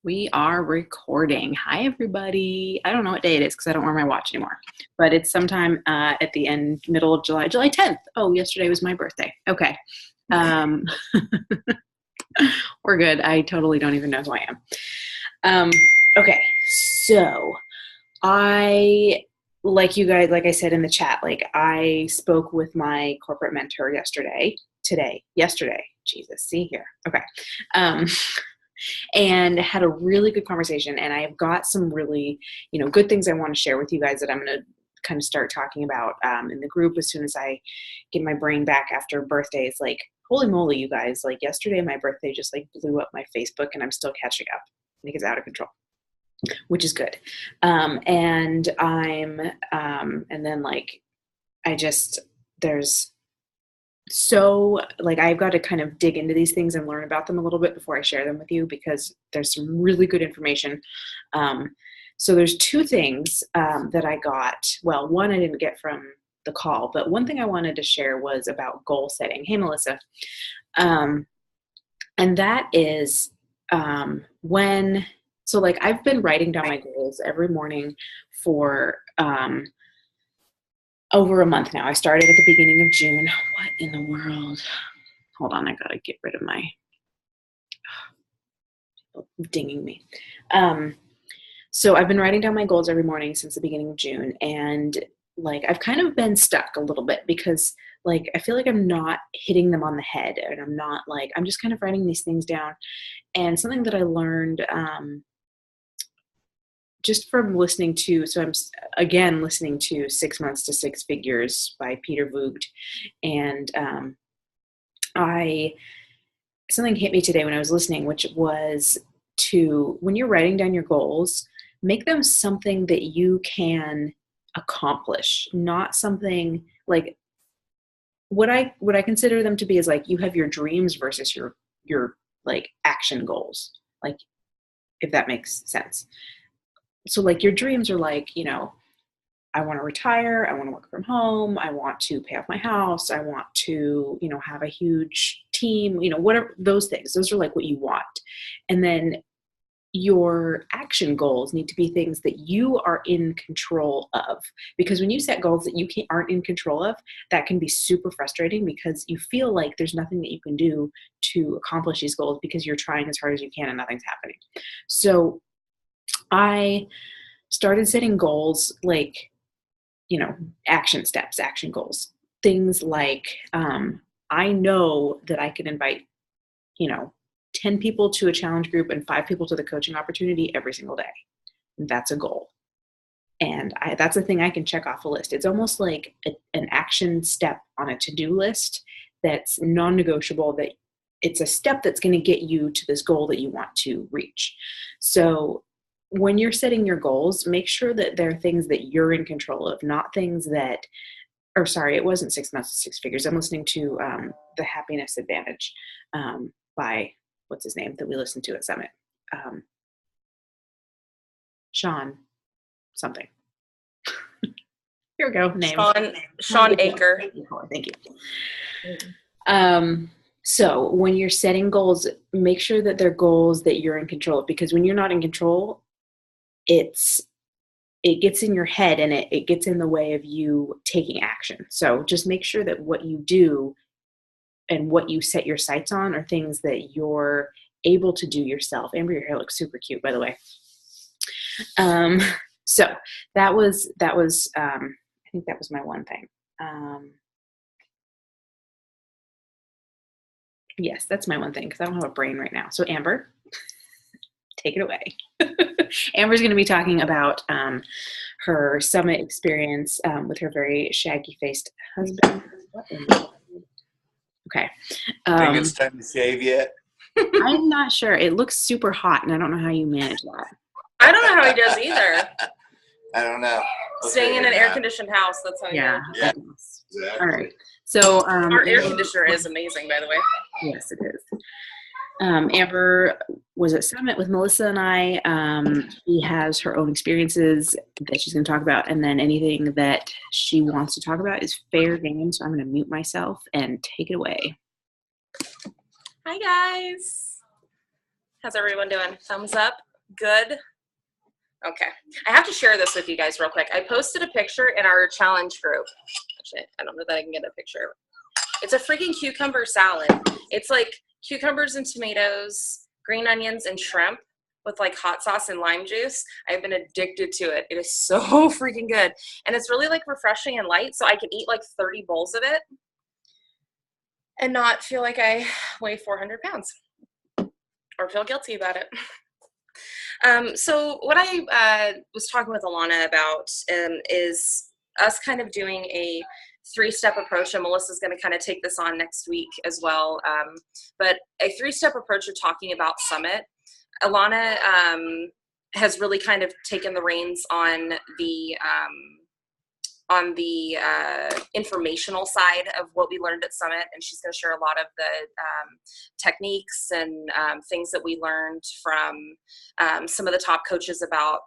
We are recording. Hi, everybody. I don't know what day it is because I don't wear my watch anymore, but it's sometime at the middle of July, July 10th. Oh, yesterday was my birthday. Okay. Um, we're good. I totally don't even know who I am. Okay. So like I said in the chat, I spoke with my corporate mentor yesterday. Jesus, see here. Okay. And had a really good conversation. And I've got some really, good things I want to share with you guys that I'm going to kind of start talking about in the group as soon as I get my brain back after birthdays. Like, holy moly, you guys, like yesterday, my birthday just blew up my Facebook and I'm still catching up. I think it's out of control, which is good. And I've got to kind of dig into these things and learn about them a little bit before I share them with you, because there's some really good information. So there's two things that I got. Well, one I didn't get from the call, but one thing I wanted to share was about goal setting. Hey, Melissa. And that is I've been writing down my goals every morning for over a month now. I started at the beginning of June. What in the world? Hold on, I gotta get rid of my dinging me. So I've been writing down my goals every morning since the beginning of June, and I've kind of been stuck a little bit because I feel like I'm not hitting them on the head, and I'm just kind of writing these things down. And something that I learned just from listening to, so I'm again listening to 6 Months to Six Figures by Peter Voogd, and something hit me today when I was listening, which was when you're writing down your goals, make them something that you can accomplish, not something what I consider them to be is you have your dreams versus your action goals, if that makes sense. So your dreams are I want to retire, I want to work from home, I want to pay off my house, I want to, have a huge team, whatever, those things. Those are what you want. And then your action goals need to be things that you are in control of. Because when you set goals that you aren't in control of, that can be super frustrating because you feel like there's nothing that you can do to accomplish these goals because you're trying as hard as you can and nothing's happening. So I started setting goals action steps, action goals. Things I know that I can invite, 10 people to a challenge group and 5 people to the coaching opportunity every single day. That's a goal. And that's a thing I can check off a list. It's almost like an action step on a to-do list that's non-negotiable, that it's a step that's going to get you to this goal that you want to reach. So when you're setting your goals, make sure that they're things that you're in control of, not things that, it wasn't 6 Months to Six Figures. I'm listening to The Happiness Advantage by, what's his name, that we listened to at Summit? Sean something. Here we go. Name. Sean Aker. Thank you. So when you're setting goals, make sure that they're goals that you're in control of, because when you're not in control, it gets in your head and it gets in the way of you taking action. So just make sure that what you do and what you set your sights on are things that you're able to do yourself. Amber, your hair looks super cute, by the way. So that was I think that was my one thing. Yes, that's my one thing, because I don't have a brain right now. So Amber, take it away. Amber's going to be talking about her summit experience with her very shaggy-faced husband. Okay. Think it's time to shave yet? I'm not sure. It looks super hot, and I don't know how you manage that. I don't know how he does either. I don't know. Staying in an air-conditioned house, that's how he does. Yeah. Exactly. All right. So our air conditioner is amazing, by the way. Yes, it is. Amber was at Summit with Melissa and I. She has her own experiences that she's going to talk about, and then anything that she wants to talk about is fair game. So I'm going to mute myself and take it away. Hi, guys. How's everyone doing? Thumbs up? good. Okay. I have to share this with you guys real quick. I posted a picture in our challenge group. Actually, I don't know that I can get a picture. It's a freaking cucumber salad. It's like cucumbers and tomatoes, green onions and shrimp with like hot sauce and lime juice. I've been addicted to it. It is so freaking good. And it's really like refreshing and light, so I can eat like 30 bowls of it and not feel like I weigh 400 pounds or feel guilty about it. So what I was talking with Alana about is us kind of doing a 3-step approach, and Melissa's going to kind of take this on next week as well. But a 3-step approach of talking about Summit. Alana has really kind of taken the reins on the informational side of what we learned at Summit, and she's going to share a lot of the techniques and things that we learned from some of the top coaches about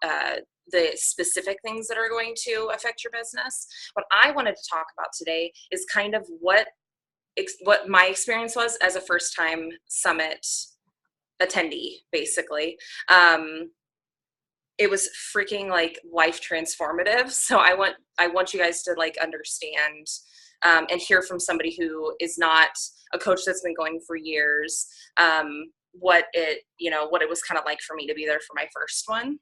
the specific things that are going to affect your business. What I wanted to talk about today is kind of what my experience was as a first-time Summit attendee, basically. It was freaking like life transformative. So I want you guys to like understand and hear from somebody who is not a coach that's been going for years, what it was kind of like for me to be there for my first one.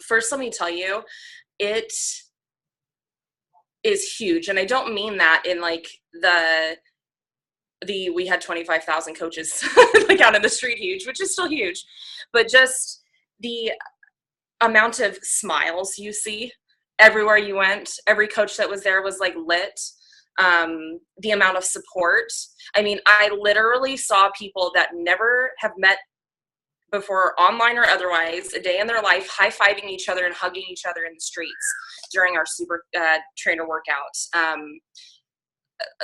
First, let me tell you, it is huge. And I don't mean that in like we had 25,000 coaches like out in the street huge, which is still huge, but just the amount of smiles you see everywhere you went. Every coach that was there was like lit. The amount of support. I mean, I literally saw people that never have met before, online or otherwise, a day in their life, high-fiving each other and hugging each other in the streets during our super trainer workout.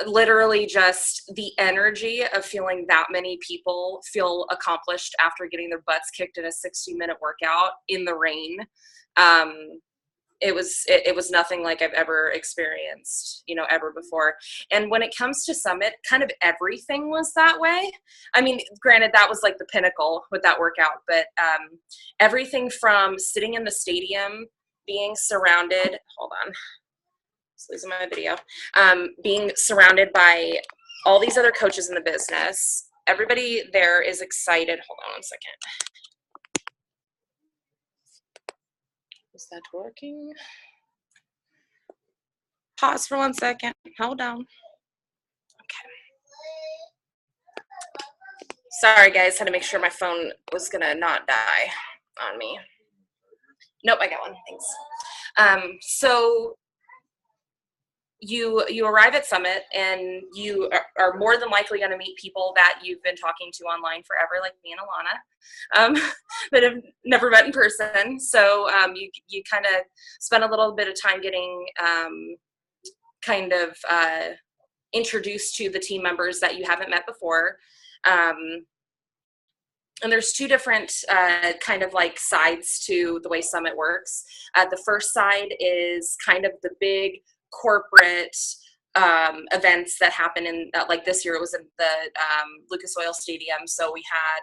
Literally just the energy of feeling that many people feel accomplished after getting their butts kicked in a 60-minute workout in the rain. It was nothing like I've ever experienced, ever before. And when it comes to Summit, kind of everything was that way. I mean, granted, that was like the pinnacle with that workout, but everything from sitting in the stadium, being surrounded, hold on, losing my video, being surrounded by all these other coaches in the business. Everybody there is excited. Hold on one second. Is that working? Pause for 1 second. Hold on. Okay. Sorry, guys. Had to make sure my phone was going to not die on me. Nope, I got one. Thanks. So you arrive at Summit, and you are more than likely going to meet people that you've been talking to online forever, like me and Alana, that have never met in person. So you kind of spend a little bit of time getting introduced to the team members that you haven't met before. And there's 2 different kind of like sides to the way Summit works. The first side is kind of the big corporate events that happen in like this year. It was in the Lucas Oil Stadium. So we had,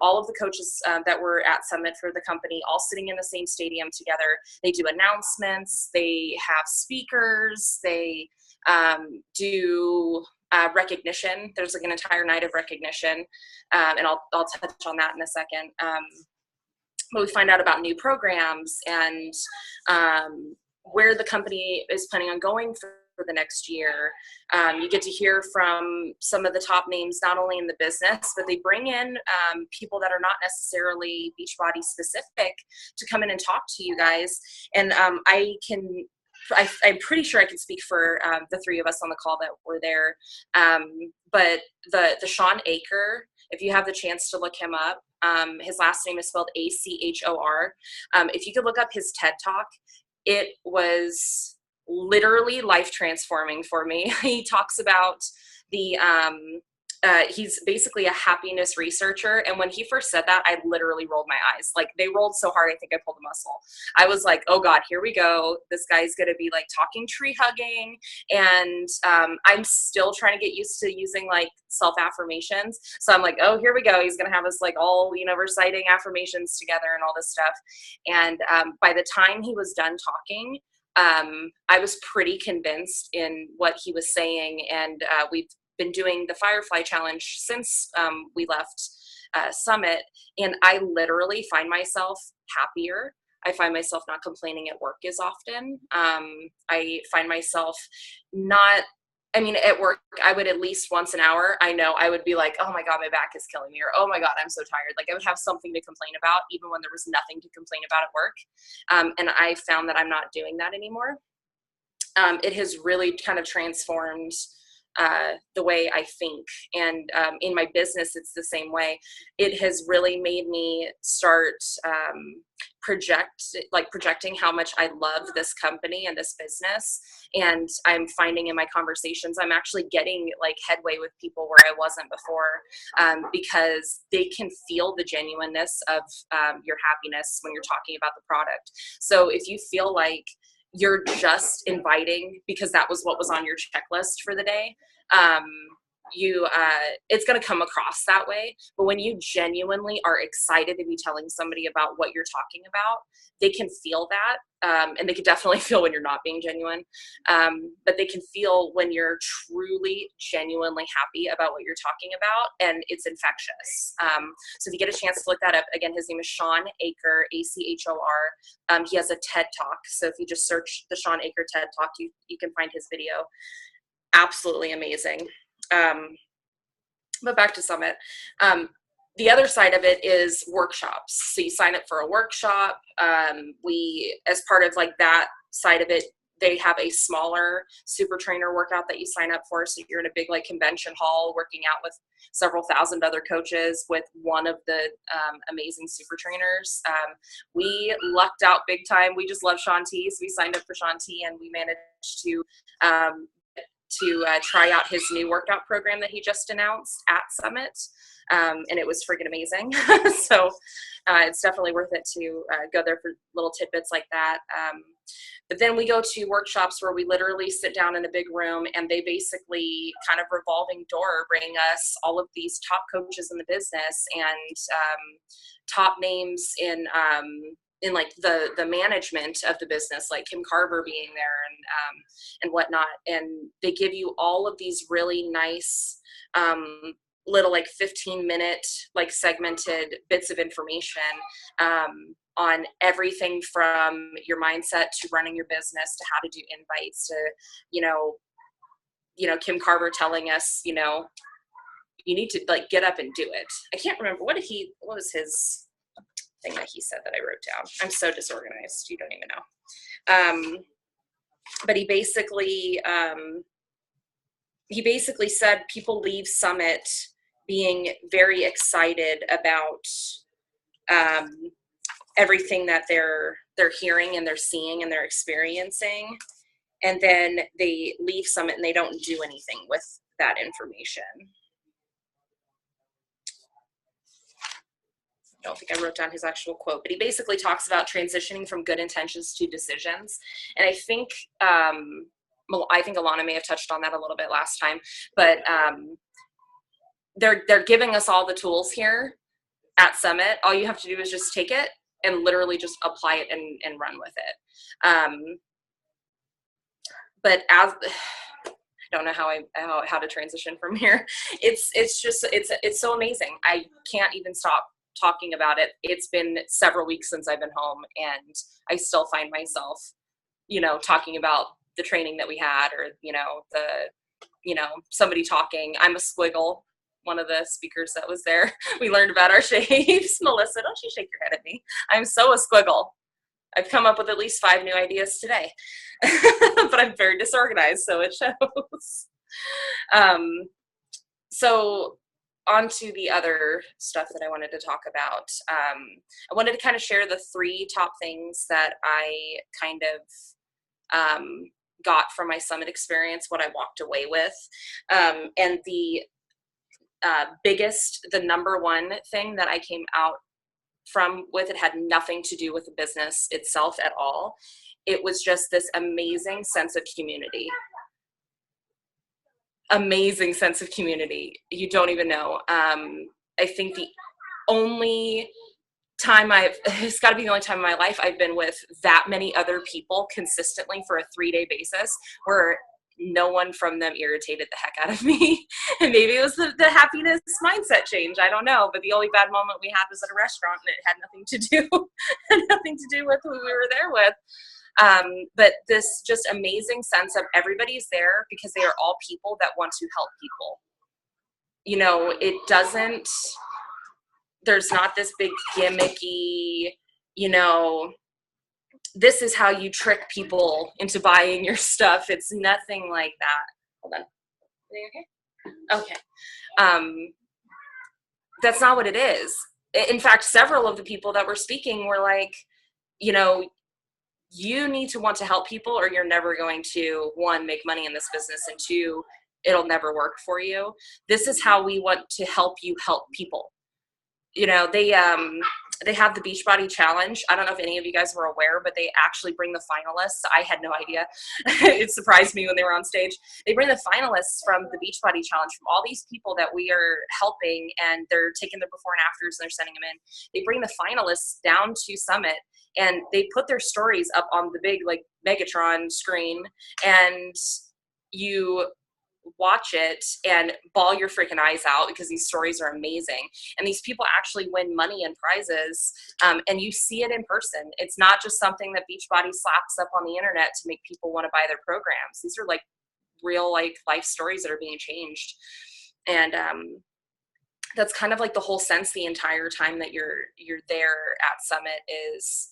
all of the coaches that were at Summit for the company all sitting in the same stadium together. They do announcements. They have speakers. They do recognition. There's like an entire night of recognition. And I'll touch on that in a second. But we find out about new programs and where the company is planning on going for the next year. You get to hear from some of the top names, not only in the business, but they bring in people that are not necessarily Beachbody specific to come in and talk to you guys. And I'm pretty sure I can speak for the 3 of us on the call that were there. But the Sean Aker, if you have the chance to look him up, his last name is spelled Achor. If you could look up his TED Talk, it was literally life transforming for me. He talks about the he's basically a happiness researcher. And when he first said that, I literally rolled my eyes. Like, they rolled so hard, I think I pulled a muscle. I was like, oh God, here we go. This guy's going to be like talking tree hugging. And I'm still trying to get used to using like self-affirmations. So I'm like, oh, here we go. He's going to have us like all, reciting affirmations together and all this stuff. And by the time he was done talking, I was pretty convinced in what he was saying. And we've been doing the Firefly Challenge since we left Summit, and I literally find myself happier. I find myself not complaining at work as often. I find myself at work, I would at least once an hour, I know I would be like, oh my God, my back is killing me, or oh my God, I'm so tired. Like, I would have something to complain about, even when there was nothing to complain about at work. And I found that I'm not doing that anymore. It has really kind of transformed the way I think. And in my business, it's the same way. It has really made me start projecting how much I love this company and this business. And I'm finding in my conversations, I'm actually getting like headway with people where I wasn't before, because they can feel the genuineness of your happiness when you're talking about the product. So if you feel like you're just inviting because that was what was on your checklist for the day, it's going to come across that way. But when you genuinely are excited to be telling somebody about what you're talking about, they can feel that. And they can definitely feel when you're not being genuine. But they can feel when you're truly, genuinely happy about what you're talking about, and it's infectious. So if you get a chance to look that up, again, his name is Sean Aker, Achor. He has a TED Talk. So if you just search the Sean Aker TED Talk, you can find his video. Absolutely amazing. But back to Summit. The other side of it is workshops. So you sign up for a workshop. We, as part of like that side of it, they have a smaller super trainer workout that you sign up for. So you're in a big like convention hall working out with several thousand other coaches with one of the amazing super trainers. We lucked out big time. We just love Shaun T. So we signed up for Shaun T, and we managed to try out his new workout program that he just announced at Summit. And it was freaking amazing. So it's definitely worth it to go there for little tidbits like that. But then we go to workshops where we literally sit down in a big room, and they basically kind of revolving door bring us all of these top coaches in the business and top names in like the management of the business, like Kim Carver being there and whatnot. And they give you all of these really nice little like 15-minute like segmented bits of information on everything from your mindset to running your business to how to do invites to, Kim Carver telling us, you need to like get up and do it. I can't remember what was his thing that he said that I wrote down. I'm so disorganized. You don't even know. But he basically said people leave Summit being very excited about everything that they're hearing and they're seeing and they're experiencing. And then they leave Summit and they don't do anything with that information. I don't think I wrote down his actual quote, but he basically talks about transitioning from good intentions to decisions. And I think Alana may have touched on that a little bit last time, but they're giving us all the tools here at Summit. All you have to do is just take it and literally just apply it and run with it. But as I don't know how to transition from here. It's so amazing. I can't even stop talking about it. It's been several weeks since I've been home, and I still find myself, talking about the training that we had, or, somebody talking. I'm a squiggle. One of the speakers that was there, we learned about our shapes. Melissa, don't you shake your head at me. I'm so a squiggle. I've come up with at least 5 new ideas today, but I'm very disorganized, so it shows. So on to the other stuff that I wanted to talk about. I wanted to kind of share the 3 top things that I kind of got from my Summit experience, what I walked away with. And the number one thing that I came out from with, it had nothing to do with the business itself at all. It was just this amazing sense of community. Amazing sense of community. You don't even know. I think the only time it's got to be the only time in my life I've been with that many other people consistently for a 3-day basis where no one from them irritated the heck out of me. And maybe it was the happiness mindset change. I don't know. But the only bad moment we had was at a restaurant, and it had nothing to do with who we were there with. But this just amazing sense of everybody's there because they are all people that want to help people. You know, there's not this big gimmicky, you know, this is how you trick people into buying your stuff. It's nothing like that. Hold on. Are you okay? Okay. That's not what it is. In fact, several of the people that were speaking were like, you know, you need to want to help people or you're never going to, one, make money in this business, and two, it'll never work for you. This is how we want to help you help people. You know, they have the Beachbody Challenge. I don't know if any of you guys were aware, but they actually bring the finalists. I had no idea. It surprised me when they were on stage. They bring the finalists from the Beachbody Challenge, from all these people that we are helping, and they're taking their before and afters and they're sending them in. They bring the finalists down to Summit, and they put their stories up on the big, like, Megatron screen, and you watch it and bawl your freaking eyes out because these stories are amazing. And these people actually win money and prizes, and you see it in person. It's not just something that Beachbody slaps up on the internet to make people want to buy their programs. These are like real, like, life stories that are being changed. And that's kind of like the whole sense the entire time that you're there at Summit is,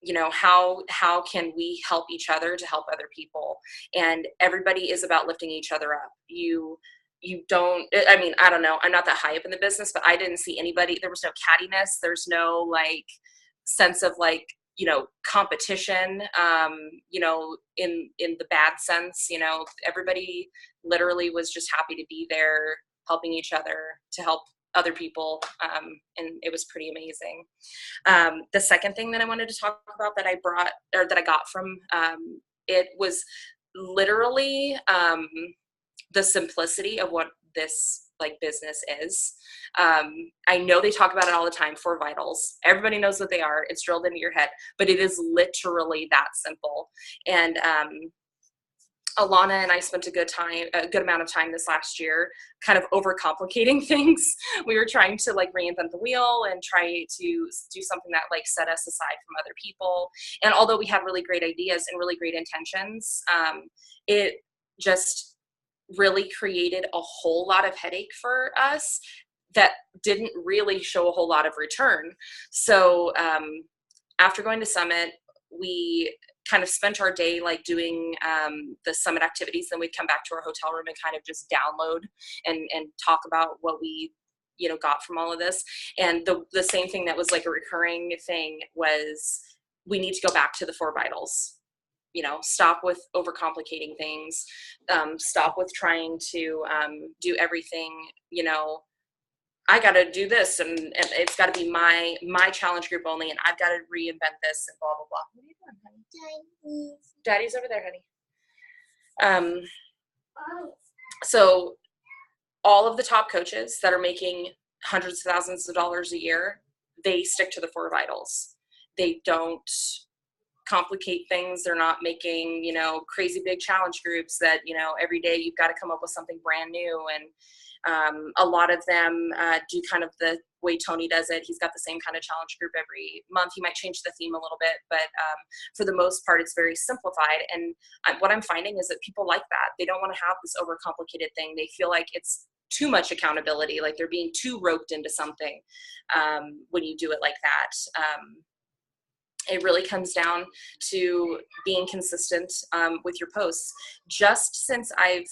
you know, how can we help each other to help other people? And everybody is about lifting each other up. You don't, I mean, I don't know, I'm not that high up in the business, but I didn't see anybody, there was no cattiness, there's no, like, sense of, like, you know, competition, you know, in the bad sense. You know, everybody literally was just happy to be there, helping each other to help other people, and it was pretty amazing. The second thing that I wanted to talk about that I got from it was literally the simplicity of what this, like, business is. I know they talk about it all the time, for vitals. Everybody knows what they are. It's drilled into your head, but it is literally that simple. And Alana and I spent a good amount of time this last year kind of overcomplicating things. We were trying to, like, reinvent the wheel and try to do something that, like, set us aside from other people. And although we had really great ideas and really great intentions, it just really created a whole lot of headache for us that didn't really show a whole lot of return. So after going to Summit, we kind of spent our day, like, doing the Summit activities. Then we'd come back to our hotel room and kind of just download and talk about what we, you know, got from all of this. And the same thing that was, like, a recurring thing was, we need to go back to the 4 vitals. You know, stop with overcomplicating things. Stop with trying to do everything, you know, I got to do this, and it's got to be my challenge group only, and I've got to reinvent this, and blah, blah, blah. What are you doing, honey? Daddy's over there, honey. So all of the top coaches that are making hundreds of thousands of dollars a year, they stick to the 4 vitals. They don't complicate things. They're not making, you know, crazy big challenge groups that, you know, every day you've got to come up with something brand new. And a lot of them do kind of the way Tony does it. He's got the same kind of challenge group every month. He might change the theme a little bit, but for the most part, it's very simplified. And what I'm finding is that people like that. They don't want to have this overcomplicated thing. They feel like it's too much accountability, like they're being too roped into something when you do it like that. It really comes down to being consistent with your posts. Just since I've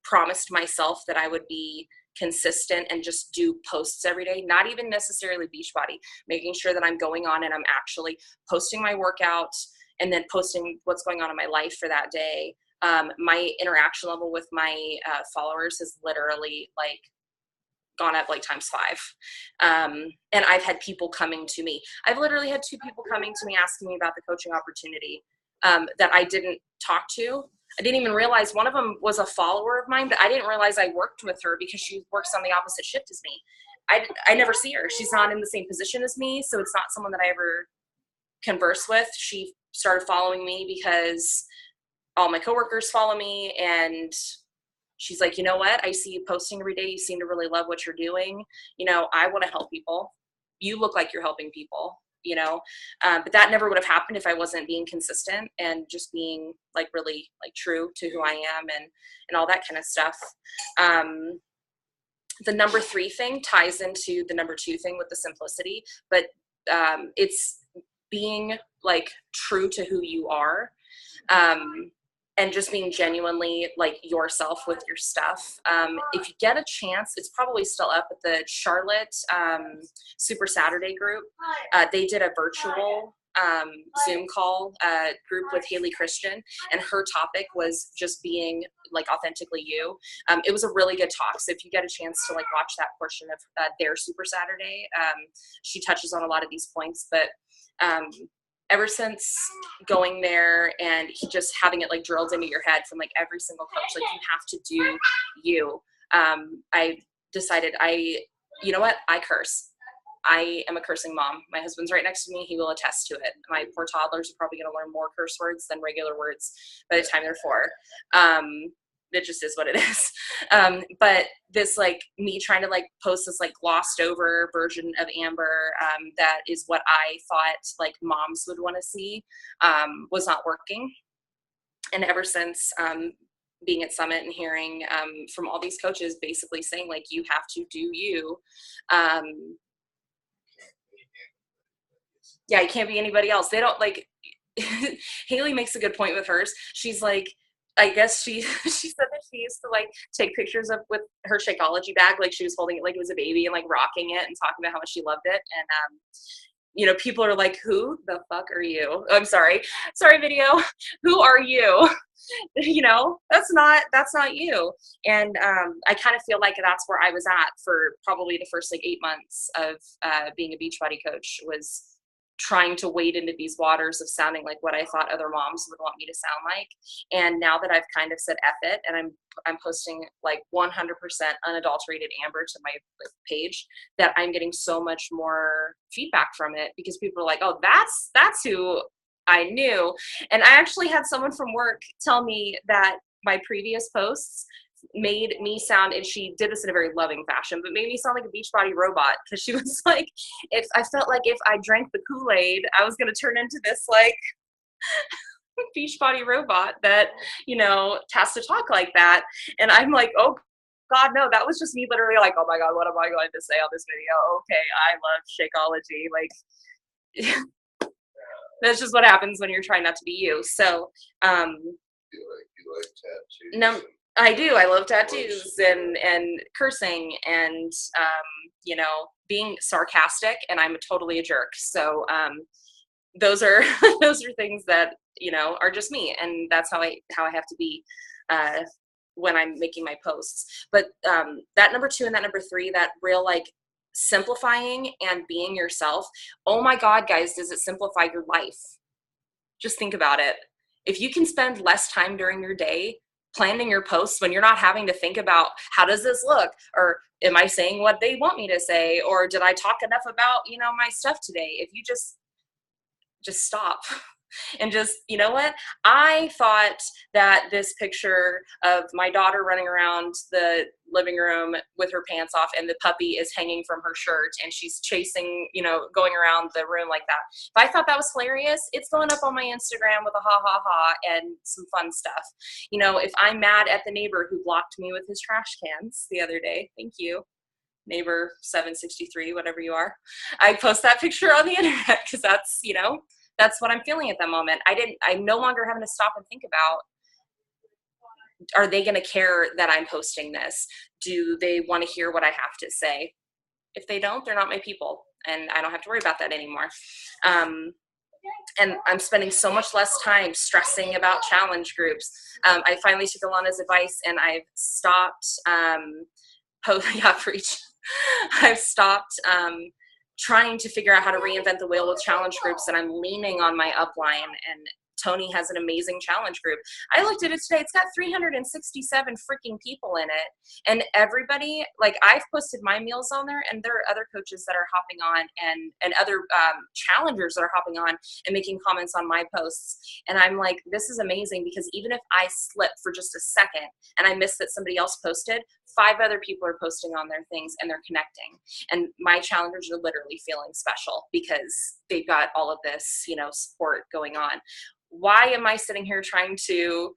promised myself that I would be consistent and just do posts every day, not even necessarily Beachbody, making sure that I'm going on and I'm actually posting my workout and then posting what's going on in my life for that day. my interaction level with my followers has literally like gone up like times 5. And I've had people coming to me. I've literally had 2 people coming to me asking me about the coaching opportunity that I didn't talk to. I didn't even realize one of them was a follower of mine, but I didn't realize I worked with her because she works on the opposite shift as me. I never see her. She's not in the same position as me, so it's not someone that I ever converse with. She started following me because all my coworkers follow me, and she's like, you know what? I see you posting every day. You seem to really love what you're doing. You know, I want to help people. You look like you're helping people, you know? But that never would have happened if I wasn't being consistent and just being like really like true to who I am and all that kind of stuff. The number 3 thing ties into the number 2 thing with the simplicity, but it's being like true to who you are. And just being genuinely like yourself with your stuff. If you get a chance, it's probably still up at the Charlotte Super Saturday group. They did a virtual Zoom call group with Haley Christian, and her topic was just being like authentically you. It was a really good talk. So if you get a chance to like watch that portion of their Super Saturday, she touches on a lot of these points, but ever since going there and just having it like drilled into your head from like every single coach, like you have to do you. I decided you know what? I curse. I am a cursing mom. My husband's right next to me. He will attest to it. My poor toddlers are probably going to learn more curse words than regular words by the time they're 4. It just is what it is. But this like me trying to like post this like glossed over version of Amber that is what I thought like moms would want to see was not working. And ever since being at Summit and hearing from all these coaches basically saying like you have to do you. Yeah, you can't be anybody else. They don't like Haley makes a good point with hers. She's like, I guess she said that she used to like take pictures of with her Shakeology bag, like she was holding it like it was a baby and like rocking it and talking about how much she loved it. And you know, people are like, who the fuck are you? I'm sorry video. Who are you? You know, that's not you. And I kind of feel like that's where I was at for probably the first like 8 months of being a Beachbody coach, was trying to wade into these waters of sounding like what I thought other moms would want me to sound like. And now that I've kind of said F it, and I'm posting like 100% unadulterated Amber to my page, that I'm getting so much more feedback from it, because people are like, oh, that's who I knew. And I actually had someone from work tell me that my previous posts made me sound, and she did this in a very loving fashion, but made me sound like a Beachbody robot, because she was like, if I felt like if I drank the Kool-Aid, I was going to turn into this like Beachbody robot that, you know, has to talk like that. And I'm like, oh God, no, that was just me literally like, oh my God, what am I going to say on this video? Okay, I love Shakeology. Like, that's just what happens when you're trying not to be you. So, You like tattoos? No, I do. I love tattoos and cursing and, you know, being sarcastic, and I'm totally a jerk. So, those are, those are things that, you know, are just me. And that's how I have to be, when I'm making my posts. But, that number 2 and that number 3, that real, like, simplifying and being yourself. Oh my God, guys, does it simplify your life? Just think about it. If you can spend less time during your day planning your posts, when you're not having to think about how does this look, or am I saying what they want me to say, or did I talk enough about, you know, my stuff today? If you just stop and just, you know what? I thought that this picture of my daughter running around the living room with her pants off and the puppy is hanging from her shirt and she's chasing, you know, going around the room like that. If I thought that was hilarious, it's going up on my Instagram with a ha ha ha and some fun stuff. You know, if I'm mad at the neighbor who blocked me with his trash cans the other day, thank you, neighbor 763, whatever you are, I post that picture on the internet because that's, you know, that's what I'm feeling at that moment. I'm no longer having to stop and think about, are they going to care that I'm posting this? Do they want to hear what I have to say? If they don't, they're not my people, and I don't have to worry about that anymore. And I'm spending so much less time stressing about challenge groups. I finally took Alana's advice and I've stopped, preach. I've stopped trying to figure out how to reinvent the wheel with challenge groups, and I'm leaning on my upline, and Tony has an amazing challenge group. I looked at it today. It's got 367 freaking people in it. And everybody, like, I've posted my meals on there, and there are other coaches that are hopping on and other challengers that are hopping on and making comments on my posts. And I'm like, this is amazing, because even if I slip for just a second and I miss that somebody else posted, 5 other people are posting on their things and they're connecting. And my challengers are literally feeling special because they've got all of this, support going on. Why am I sitting here trying to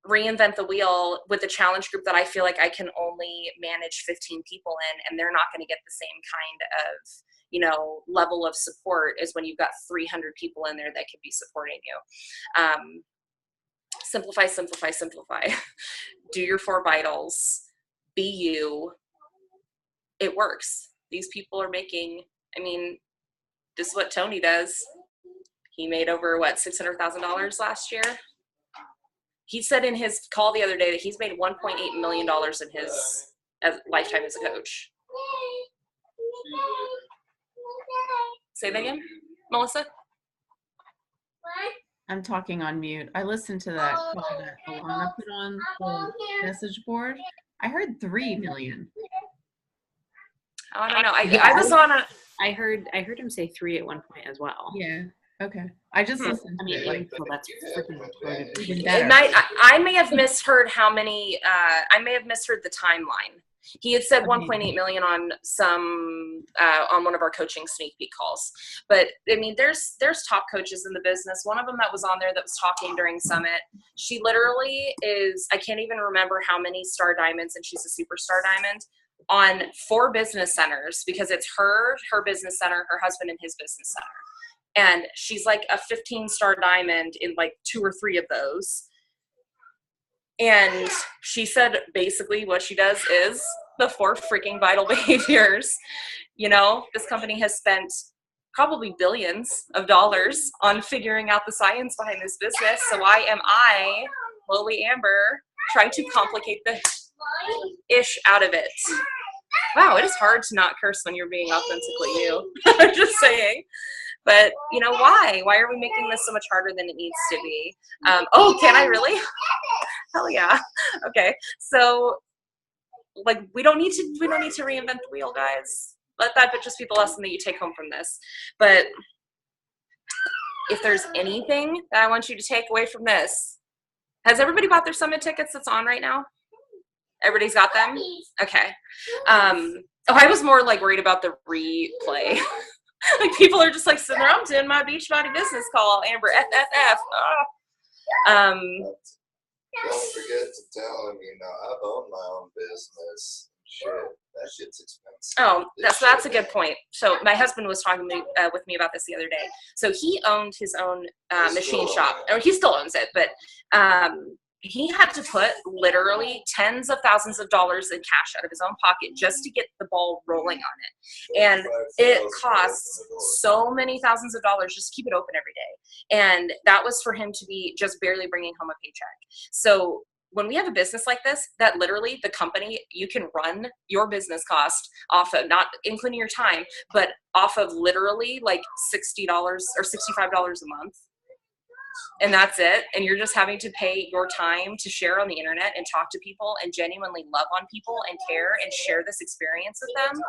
reinvent the wheel with a challenge group that I feel like I can only manage 15 people in, and they're not going to get the same kind of, level of support as when you've got 300 people in there that could be supporting you. Simplify, simplify, simplify. Do your 4 vitals. Be you. It works. These people are making, this is what Tony does. He made over, $600,000 last year? He said in his call the other day that he's made $1.8 million in his lifetime as a coach. Say that again, Melissa? I'm talking on mute. I listened to that call that Alana put on the message board. I heard 3 million. I don't know. I was on a. I heard him say 3 at one point as well. Yeah. Okay. I just listened to it. Well, that's freaking retarded. Even better. I may have misheard how many. I may have misheard the timeline. He had said 1.8 million on on one of our coaching sneak peek calls. But there's top coaches in the business. One of them that was on there that was talking during Summit, she literally is, I can't even remember how many star diamonds, and she's a superstar diamond, on 4 business centers, because it's her business center, her husband, and his business center. And she's like a 15-star diamond in like 2 or 3 of those. And she said basically what she does is the 4 freaking vital behaviors. This company has spent probably billions of dollars on figuring out the science behind this business. So why am I, lowly Amber, trying to complicate the ish out of it? Wow, it is hard to not curse when you're being authentically you. I'm just saying. But, why? Why are we making this so much harder than it needs to be? Can I really? Hell yeah. Okay. So, we don't need to reinvent the wheel, guys. Let that just be the lesson that you take home from this. But if there's anything that I want you to take away from this, has everybody bought their Summit tickets that's on right now? Everybody's got them? Okay. I was more worried about the replay. People are just sitting there, I'm doing my Beachbody business call, Amber, FFF. Don't forget to tell them, I've owned my own business. Shit, that shit's expensive. Oh, that's a good point. So my husband was talking with me about this the other day. So he owned his own machine shop, or he still owns it, but he had to put literally tens of thousands of dollars in cash out of his own pocket just to get the ball rolling on it. And it costs so many thousands of dollars just to keep it open every day. And that was for him to be just barely bringing home a paycheck. So when we have a business like this, that literally the company, you can run your business cost off of, not including your time, but off of literally $60 or $65 a month. And that's it. And you're just having to pay your time to share on the internet and talk to people and genuinely love on people and care and share this experience with them.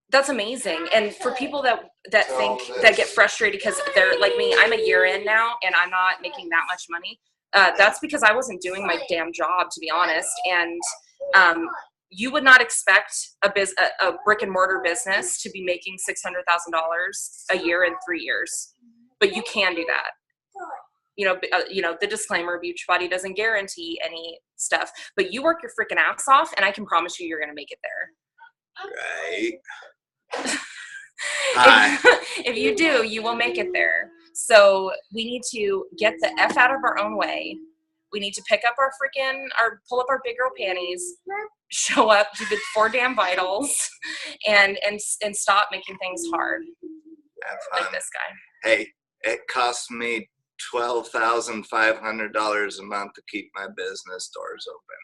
That's amazing. And for people that get frustrated because they're like me, I'm a year in now and I'm not making that much money. That's because I wasn't doing my damn job, to be honest. And you would not expect a brick and mortar business to be making $600,000 a year in 3 years. But you can do that. The disclaimer, Beachbody doesn't guarantee any stuff, but you work your freaking ass off and I can promise you're going to make it there. Right. If you do, you will make it there. So we need to get the F out of our own way. We need to pick up pull up our big girl panties, show up, do the 4 damn vitals, and stop making things hard. Have like fun. this guy. Hey, it costs me $12,500 a month to keep my business doors open.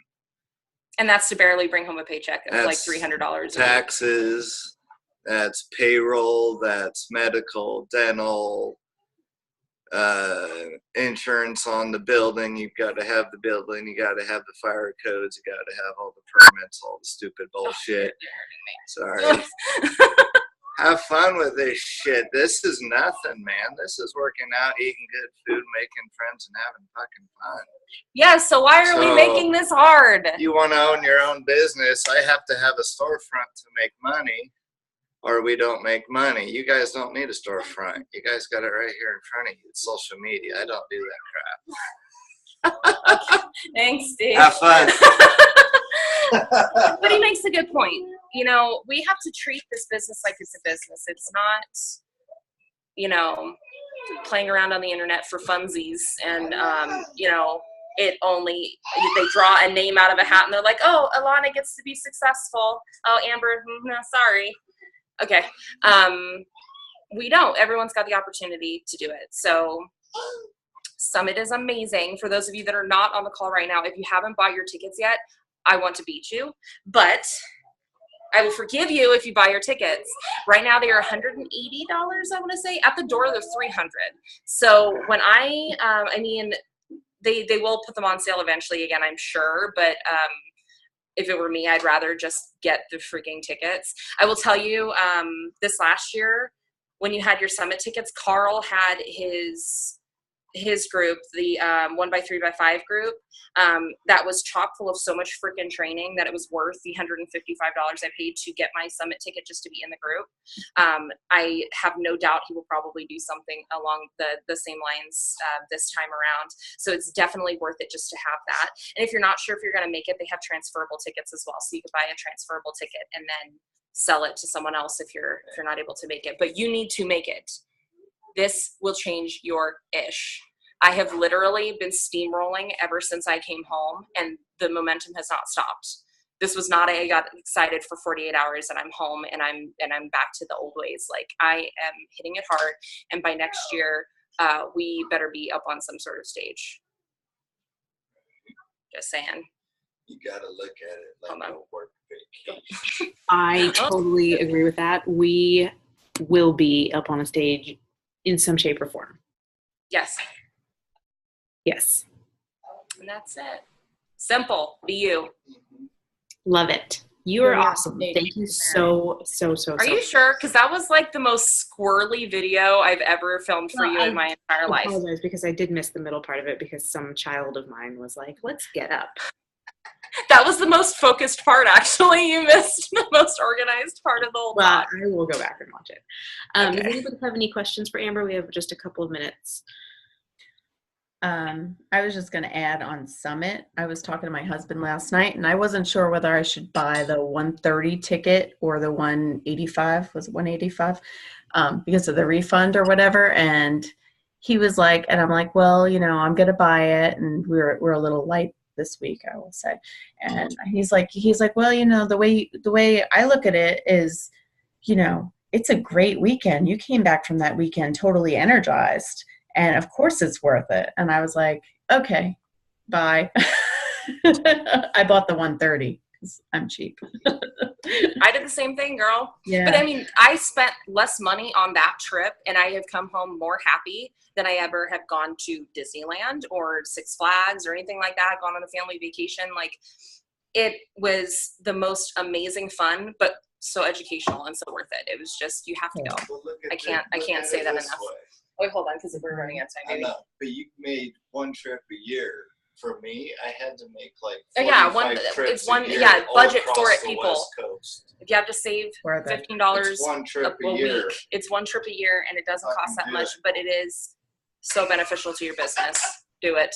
And that's to barely bring home a paycheck of like That's $300. taxes, that's payroll, that's medical, dental, insurance on the building. You've got to have the building, you got to have the fire codes, you got to have all the permits, all the stupid bullshit. Sorry. Have fun with this shit. This is nothing, man. This is working out, eating good food, making friends, and having fucking fun. Yeah, so why are we making this hard? You want to own your own business, I have to have a storefront to make money, or we don't make money. You guys don't need a storefront. You guys got it right here in front of you. It's social media. I don't do that crap. Thanks, Steve. Have fun. But he makes a good point. You know, we have to treat this business like it's a business. It's not, you know, playing around on the internet for funsies and, you know, they draw a name out of a hat and they're like, oh, Alana gets to be successful. Oh, Amber, no, sorry. Okay. We don't. Everyone's got the opportunity to do it. So Summit is amazing. For those of you that are not on the call right now, if you haven't bought your tickets yet, I want to beat you, but I will forgive you if you buy your tickets. Right now they are $180, I want to say. At the door, they're $300. So when I mean, they will put them on sale eventually again, I'm sure, but if it were me, I'd rather just get the freaking tickets. I will tell you, this last year, when you had your Summit tickets, Carl had his group, the 1x3x5 group, that was chock full of so much freaking training that it was worth the $155 I paid to get my Summit ticket just to be in the group. I have no doubt he will probably do something along the same lines this time around. So it's definitely worth it just to have that. And if you're not sure if you're going to make it, they have transferable tickets as well. So you could buy a transferable ticket and then sell it to someone else if you're not able to make it. But you need to make it. This will change your ish. I have literally been steamrolling ever since I came home, and the momentum has not stopped. This was not I got excited for 48 hours and I'm home and I'm back to the old ways. Like, I am hitting it hard, and by next year, we better be up on some sort of stage. Just saying. You got to look at it like a work vacation. I totally agree with that. We will be up on a stage in some shape or form. Yes. Yes. And that's it. Simple. Be you. Love it. You are awesome. Thank you so Are you sure? Because that was like the most squirrely video I've ever filmed for you in my entire life. I apologize because I did miss the middle part of it because some child of mine was like, let's get up. That was the most focused part, actually. You missed the most organized part of the whole talk. I will go back and watch it. Okay. Does anybody have any questions for Amber? We have just a couple of minutes. I was just going to add on Summit. I was talking to my husband last night, and I wasn't sure whether I should buy the 130 ticket or the 185. Was it 185? Because of the refund or whatever. And he was like, and I'm like, well, you know, I'm going to buy it. And we're a little light this week, I will say. And he's like, well, you know, the way I look at it is, you know, it's a great weekend. You came back from that weekend totally energized. And of course it's worth it. And I was like, okay, bye. I bought the 130 because I'm cheap. I did the same thing, girl. Yeah. But I mean, I spent less money on that trip and I have come home more happy than I ever have gone to Disneyland or Six Flags or anything like that. Gone on a family vacation. Like, it was the most amazing fun, but so educational and so worth it. It was just, you have to go. Well, I can't say that enough. Wait, hold on, because we're running out of time. I know, but you made one trip a year. For me, I had to make like 45 trips a year budget all for it, across the people. West Coast. If you have to save $15 It's one trip a a year. week, it's one trip a year, and it doesn't cost that much, but it is so beneficial to your business. Do it.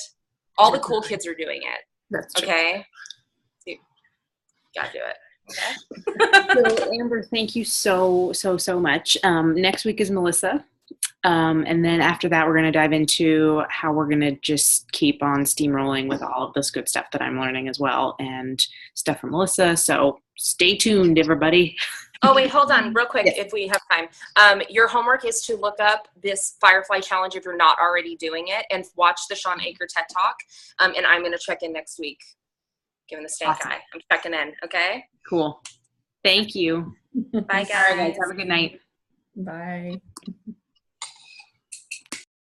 All the cool kids are doing it. That's true. Okay? You gotta do it. Okay? So, Amber, thank you so much. Next week is Melissa. And then after that, we're going to dive into how we're going to just keep on steamrolling with all of this good stuff that I'm learning as well, and stuff from Melissa. So stay tuned, everybody. Oh, wait, hold on real quick. Yes. If we have time, your homework is to look up this Firefly Challenge if you're not already doing it, and watch the Sean Aker TED Talk. And I'm going to check in next week, giving the stank Awesome. eye. I'm checking in. Okay. Cool. Thank you. Bye, guys. All right, guys. Have a good night. Bye.